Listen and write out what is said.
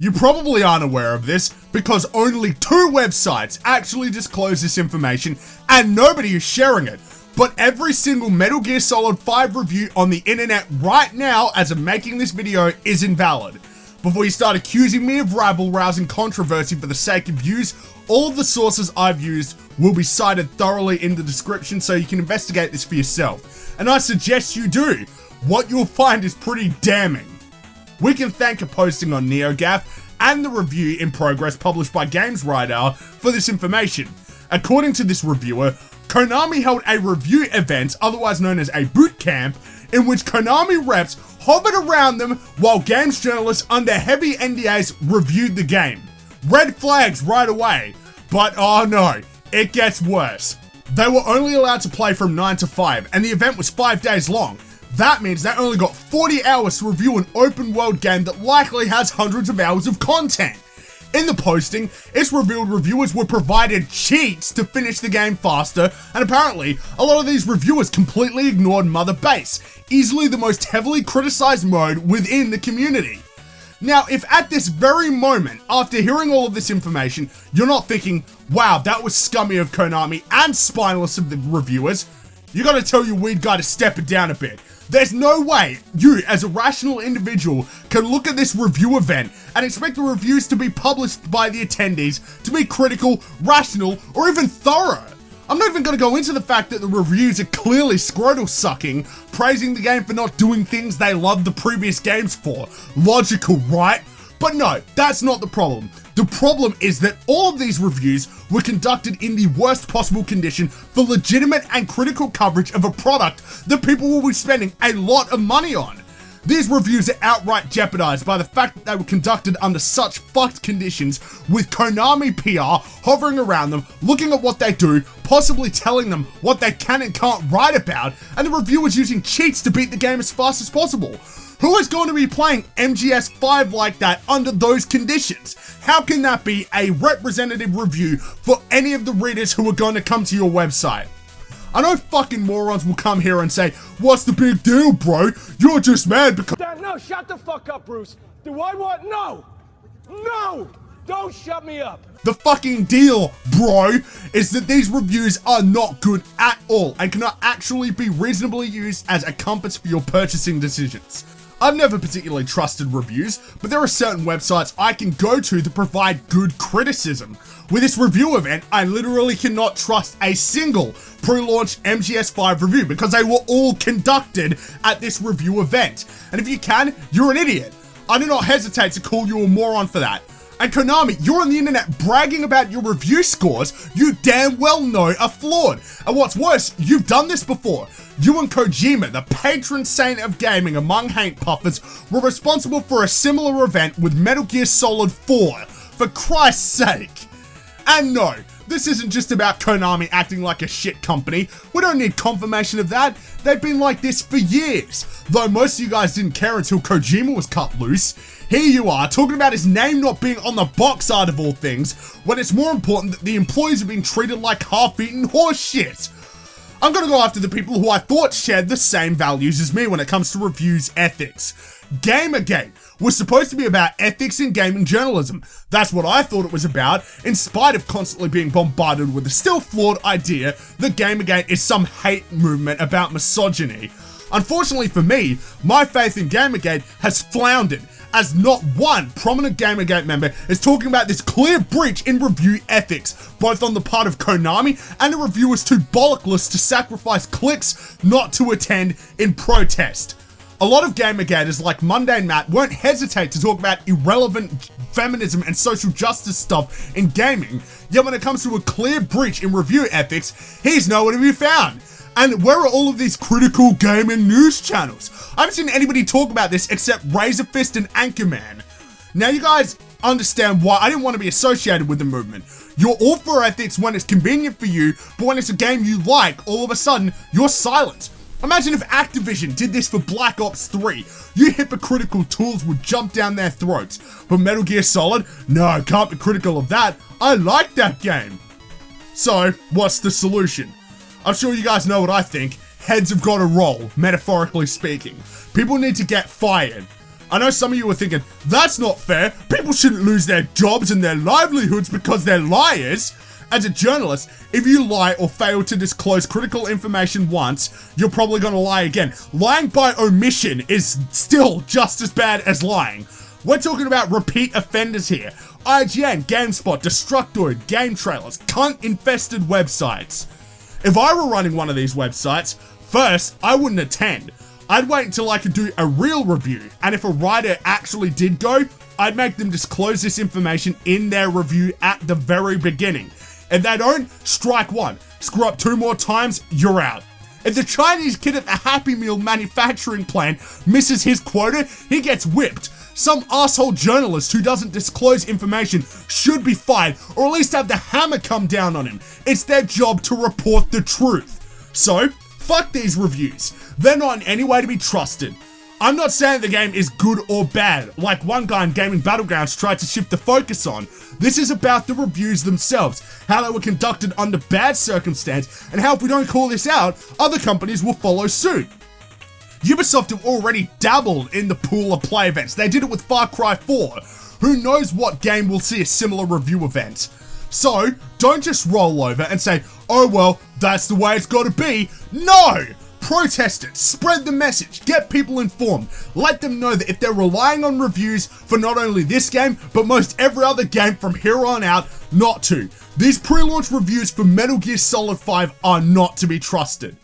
You probably aren't aware of this because only 2 websites actually disclose this information and nobody is sharing it. But every single Metal Gear Solid 5 review on the internet right now as I'm making this video is invalid. Before you start accusing me of rabble-rousing controversy for the sake of views, all of the sources I've used will be cited thoroughly in the description so you can investigate this for yourself. And I suggest you do. What you'll find is pretty damning. We can thank a posting on NeoGAF and the review in progress published by GamesRadar for this information. According to this reviewer, Konami held a review event, otherwise known as a boot camp, in which Konami reps hovered around them while games journalists under heavy NDAs reviewed the game. Red flags right away. But oh no, it gets worse. They were only allowed to play from 9 to 5, and the event was 5 days long. That means they only got 40 hours to review an open world game that likely has hundreds of hours of content. In the posting, it's revealed reviewers were provided cheats to finish the game faster, and apparently, a lot of these reviewers completely ignored Mother Base, easily the most heavily criticized mode within the community. Now, if at this very moment, after hearing all of this information, you're not thinking, wow, that was scummy of Konami and spineless of the reviewers, you gotta tell your weed guy to step it down a bit. There's no way you, as a rational individual, can look at this review event and expect the reviews to be published by the attendees to be critical, rational, or even thorough. I'm not even going to go into the fact that the reviews are clearly scrotal sucking, praising the game for not doing things they loved the previous games for. Logical, right? But no, that's not the problem. The problem is that all of these reviews were conducted in the worst possible condition for legitimate and critical coverage of a product that people will be spending a lot of money on. These reviews are outright jeopardized by the fact that they were conducted under such fucked conditions, with Konami PR hovering around them, looking at what they do, possibly telling them what they can and can't write about, and the reviewers using cheats to beat the game as fast as possible. Who is going to be playing MGS5 like that under those conditions? How can that be a representative review for any of the readers who are going to come to your website? I know fucking morons will come here and say, what's the big deal, bro? You're just mad because— No, shut the fuck up, Bruce. Do I want— No! Don't shut me up. The fucking deal, bro, is that these reviews are not good at all and cannot actually be reasonably used as a compass for your purchasing decisions. I've never particularly trusted reviews, but there are certain websites I can go to that provide good criticism. With this review event, I literally cannot trust a single pre-launch MGS5 review because they were all conducted at this review event. And if you can, you're an idiot. I do not hesitate to call you a moron for that. And Konami, you're on the internet bragging about your review scores you damn well know are flawed. And what's worse, you've done this before. You and Kojima, the patron saint of gaming among hate puffers, were responsible for a similar event with Metal Gear Solid 4, for Christ's sake. And no, this isn't just about Konami acting like a shit company. We don't need confirmation of that. They've been like this for years. Though most of you guys didn't care until Kojima was cut loose. Here you are, talking about his name not being on the box art of all things, when it's more important that the employees are being treated like half-eaten horse shit. I'm gonna go after the people who I thought shared the same values as me when it comes to reviews ethics. Gamergate was supposed to be about ethics in gaming journalism. That's what I thought it was about, in spite of constantly being bombarded with the still flawed idea that Gamergate is some hate movement about misogyny. Unfortunately for me, my faith in Gamergate has floundered, as not one prominent Gamergate member is talking about this clear breach in review ethics, both on the part of Konami and the reviewers too bollockless to sacrifice clicks not to attend in protest. A lot of Gamergaters like Mundane Matt won't hesitate to talk about irrelevant feminism and social justice stuff in gaming, yet when it comes to a clear breach in review ethics, he's nowhere to be found. And where are all of these critical gaming news channels? I haven't seen anybody talk about this except Razorfist and Anchorman. Now you guys understand why I didn't want to be associated with the movement. You're all for ethics when it's convenient for you, but when it's a game you like, all of a sudden, you're silent. Imagine if Activision did this for Black Ops 3. You hypocritical tools would jump down their throats. But Metal Gear Solid? No, can't be critical of that. I like that game. So, what's the solution? I'm sure you guys know what I think. Heads have got to roll, metaphorically speaking. People need to get fired. I know some of you are thinking, that's not fair. People shouldn't lose their jobs and their livelihoods because they're liars. As a journalist, if you lie or fail to disclose critical information once, you're probably going to lie again. Lying by omission is still just as bad as lying. We're talking about repeat offenders here. IGN, GameSpot, Destructoid, Game Trailers, cunt-infested websites. If I were running one of these websites, first, I wouldn't attend. I'd wait until I could do a real review, and if a writer actually did go, I'd make them disclose this information in their review at the very beginning. If they don't, strike one. Screw up 2 more times, you're out. If the Chinese kid at the Happy Meal manufacturing plant misses his quota, he gets whipped. Some asshole journalist who doesn't disclose information should be fired, or at least have the hammer come down on him. It's their job to report the truth. So, fuck these reviews. They're not in any way to be trusted. I'm not saying the game is good or bad, like one guy in Gaming Battlegrounds tried to shift the focus on. This is about the reviews themselves, how they were conducted under bad circumstance, and how if we don't call this out, other companies will follow suit. Ubisoft have already dabbled in the pool of play events. They did it with Far Cry 4. Who knows what game will see a similar review event? So, don't just roll over and say, oh well, that's the way it's gotta be. No! Protest it, spread the message, get people informed, let them know that if they're relying on reviews for not only this game, but most every other game from here on out, not to. These pre-launch reviews for Metal Gear Solid 5 are not to be trusted.